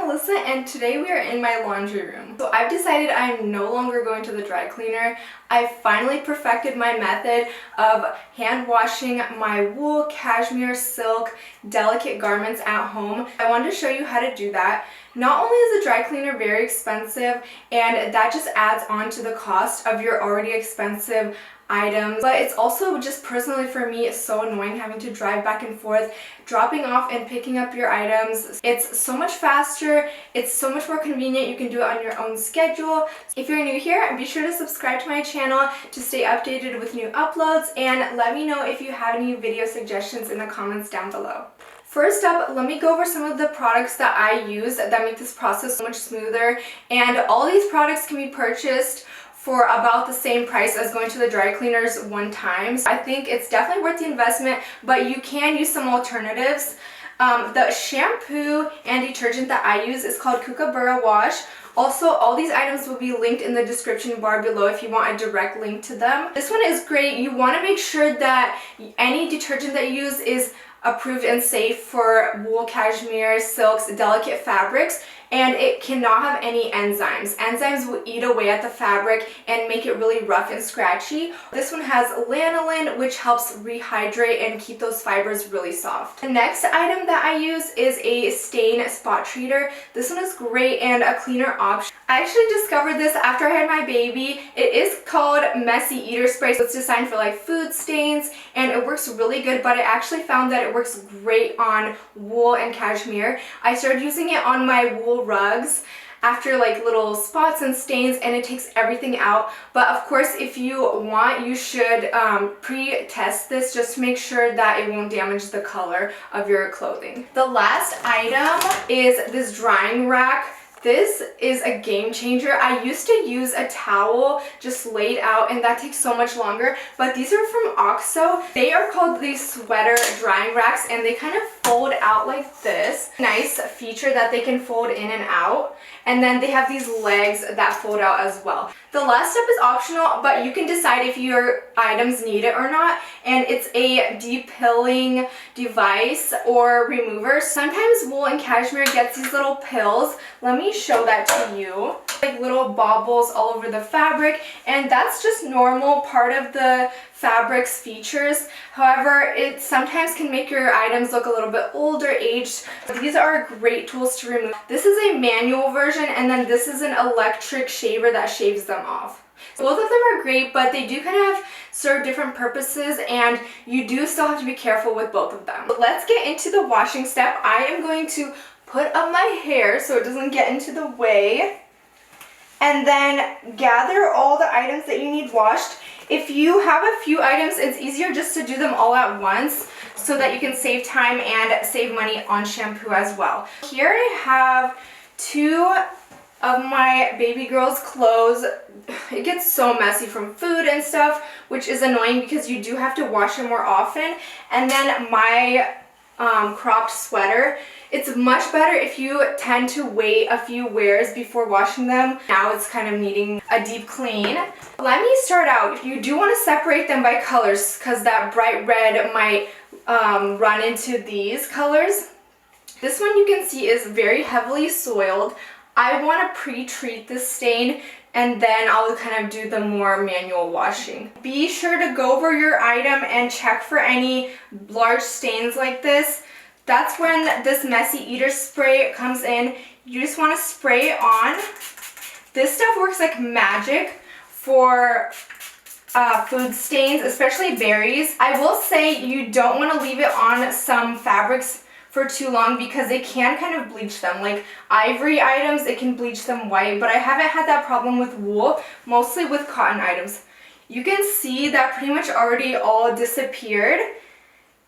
Melissa, and today we are in my laundry room. So I've decided I'm no longer going to the dry cleaner. I finally perfected my method of hand washing my wool, cashmere, silk, delicate garments at home. I wanted to show you how to do that. Not only is the dry cleaner very expensive, and that just adds on to the cost of your already expensive items, but it's also just personally for me so annoying having to drive back and forth, dropping off and picking up your items. It's so much faster, it's so much more convenient, you can do it on your own schedule. If you're new here, be sure to subscribe to my channel to stay updated with new uploads, and let me know if you have any video suggestions in the comments down below. First up, let me go over some of the products that I use that make this process so much smoother, and all these products can be purchased for about the same price as going to the dry cleaners one time. So I think it's definitely worth the investment, but you can use some alternatives. The shampoo and detergent that I use is called Kookaburra Wash. Also, all these items will be linked in the description bar below if you want a direct link to them. This one is great. You want to make sure that any detergent that you use is approved and safe for wool, cashmere, silks, delicate fabrics, and it cannot have any enzymes. Enzymes will eat away at the fabric and make it really rough and scratchy. This one has lanolin, which helps rehydrate and keep those fibers really soft. The next item that I use is a stain spot treater. This one is great and a cleaner option. I actually discovered this after I had my baby. It is called Messy Eater Spray, so it's designed for like food stains, and it works really good, but I actually found that it works great on wool and cashmere. I started using it on my wool rugs after like little spots and stains, and it takes everything out. But of course, if you want, you should pre-test this just to make sure that it won't damage the color of your clothing. The last item is this drying rack. This is a game changer. I used to use a towel just laid out, and that takes so much longer, but these are from OXO. They are called these sweater drying racks, and they kind of fold out like this. Nice feature that they can fold in and out, and then they have these legs that fold out as well. The last step is optional, but you can decide if your items need it or not, and it's a depilling device or remover. Sometimes wool and cashmere gets these little pills. Let me show that to you. Like little baubles all over the fabric, and that's just normal part of the fabric's features. However, it sometimes can make your items look a little bit older, aged. These are great tools to remove. This is a manual version, and then this is an electric shaver that shaves them off. Both of them are great, but they do kind of serve different purposes, and you do still have to be careful with both of them. But let's get into the washing step. I am going to put up my hair so it doesn't get into the way, and then gather all the items that you need washed. If you have a few items, it's easier just to do them all at once so that you can save time and save money on shampoo as well. Here I have two of my baby girl's clothes. It gets so messy from food and stuff, which is annoying because you do have to wash it more often. And then my cropped sweater. It's much better if you tend to wait a few wears before washing them. Now it's kind of needing a deep clean. Let me start out. You do want to separate them by colors because that bright red might run into these colors. This one you can see is very heavily soiled. I want to pre-treat this stain, and then I'll kind of do the more manual washing. Be sure to go over your item and check for any large stains like this. That's when this Messy Eater Spray comes in. You just want to spray it on. This stuff works like magic for food stains, especially berries. I will say you don't want to leave it on some fabrics for too long because it can kind of bleach them. Like ivory items, it can bleach them white, but I haven't had that problem with wool, mostly with cotton items. You can see that pretty much already all disappeared,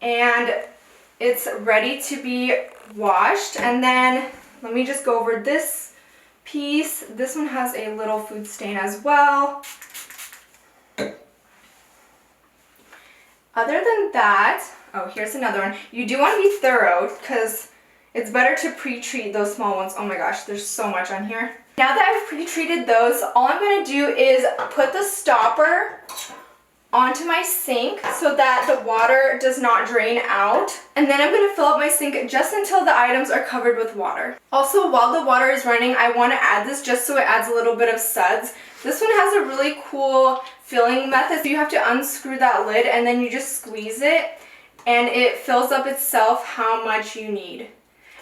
and it's ready to be washed. And then let me just go over this piece. This one has a little food stain as well. Other than that, oh, here's another one. You do want to be thorough because it's better to pre-treat those small ones. Oh my gosh, there's so much on here. Now that I've pre-treated those, all I'm going to do is put the stopper onto my sink so that the water does not drain out. And then I'm going to fill up my sink just until the items are covered with water. Also, while the water is running, I want to add this just so it adds a little bit of suds. This one has a really cool filling method. So you have to unscrew that lid and then you just squeeze it and it fills up itself how much you need.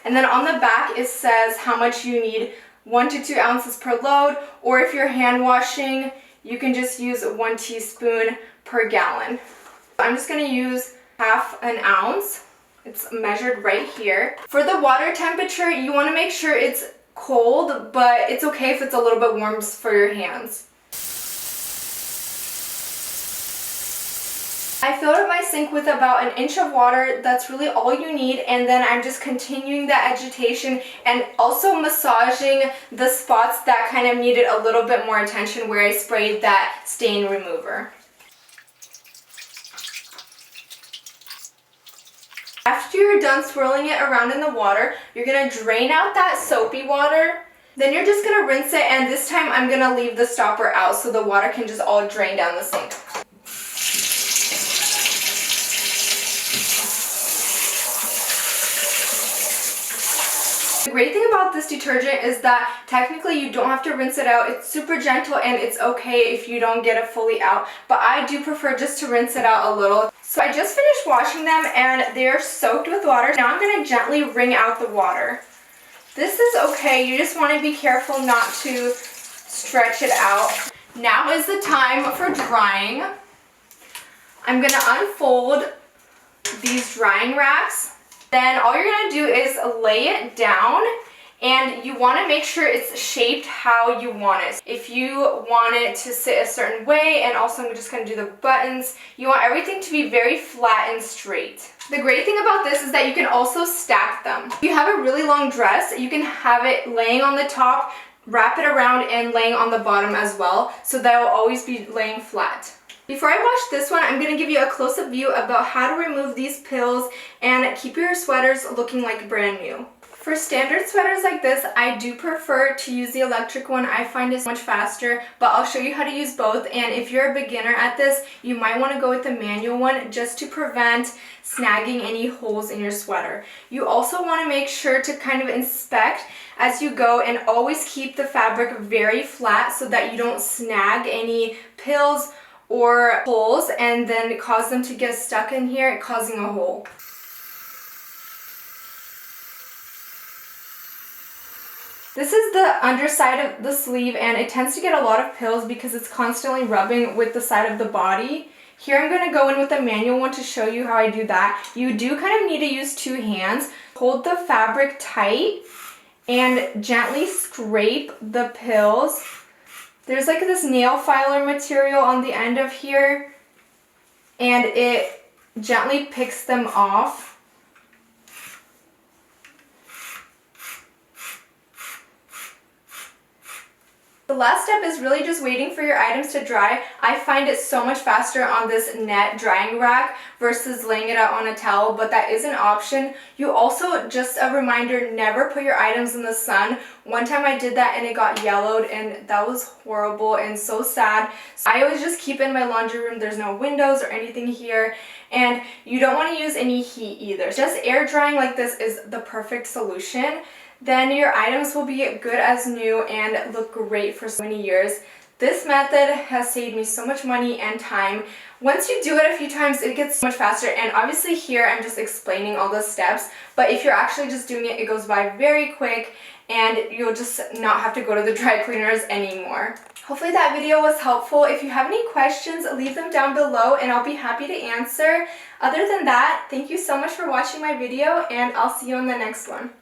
And then on the back it says how much you need, 1 to 2 ounces per load, or if you're hand washing, you can just use 1 teaspoon per gallon. I'm just going to use half an ounce. It's measured right here. For the water temperature, you want to make sure it's cold, but it's okay if it's a little bit warm for your hands. I filled up my sink with about 1 inch of water. That's really all you need, and then I'm just continuing the agitation and also massaging the spots that kind of needed a little bit more attention where I sprayed that stain remover. After you're done swirling it around in the water, you're going to drain out that soapy water. Then you're just going to rinse it, and this time I'm going to leave the stopper out so the water can just all drain down the sink. The great thing about this detergent is that technically you don't have to rinse it out. It's super gentle and it's okay if you don't get it fully out, but I do prefer just to rinse it out a little. So I just finished washing them and they're soaked with water. Now I'm going to gently wring out the water. This is okay, you just want to be careful not to stretch it out. Now is the time for drying. I'm going to unfold these drying racks. Then all you're going to do is lay it down, and you want to make sure it's shaped how you want it. If you want it to sit a certain way, and also I'm just going to do the buttons, you want everything to be very flat and straight. The great thing about this is that you can also stack them. If you have a really long dress, you can have it laying on the top, wrap it around, and laying on the bottom as well, so that will always be laying flat. Before I wash this one, I'm going to give you a close-up view about how to remove these pills and keep your sweaters looking like brand new. For standard sweaters like this, I do prefer to use the electric one. I find it much faster, but I'll show you how to use both. And if you're a beginner at this, you might want to go with the manual one just to prevent snagging any holes in your sweater. You also want to make sure to kind of inspect as you go and always keep the fabric very flat so that you don't snag any pills or holes and then cause them to get stuck in here, causing a hole. This is the underside of the sleeve, and it tends to get a lot of pills because it's constantly rubbing with the side of the body. Here I'm going to go in with the manual one to show you how I do that. You do kind of need to use 2 hands. Hold the fabric tight and gently scrape the pills. There's like this nail filer material on the end of here, and it gently picks them off. The last step is really just waiting for your items to dry. I find it so much faster on this net drying rack versus laying it out on a towel, but that is an option. You also, just a reminder, never put your items in the sun. One time I did that and it got yellowed, and that was horrible and so sad. So I always just keep it in my laundry room. There's no windows or anything here, and you don't want to use any heat either. Just air drying like this is the perfect solution. Then your items will be good as new and look great for so many years. This method has saved me so much money and time. Once you do it a few times, it gets so much faster, and obviously here I'm just explaining all the steps, but if you're actually just doing it, it goes by very quick and you'll just not have to go to the dry cleaners anymore. Hopefully that video was helpful. If you have any questions, leave them down below and I'll be happy to answer. Other than that, thank you so much for watching my video, and I'll see you in the next one.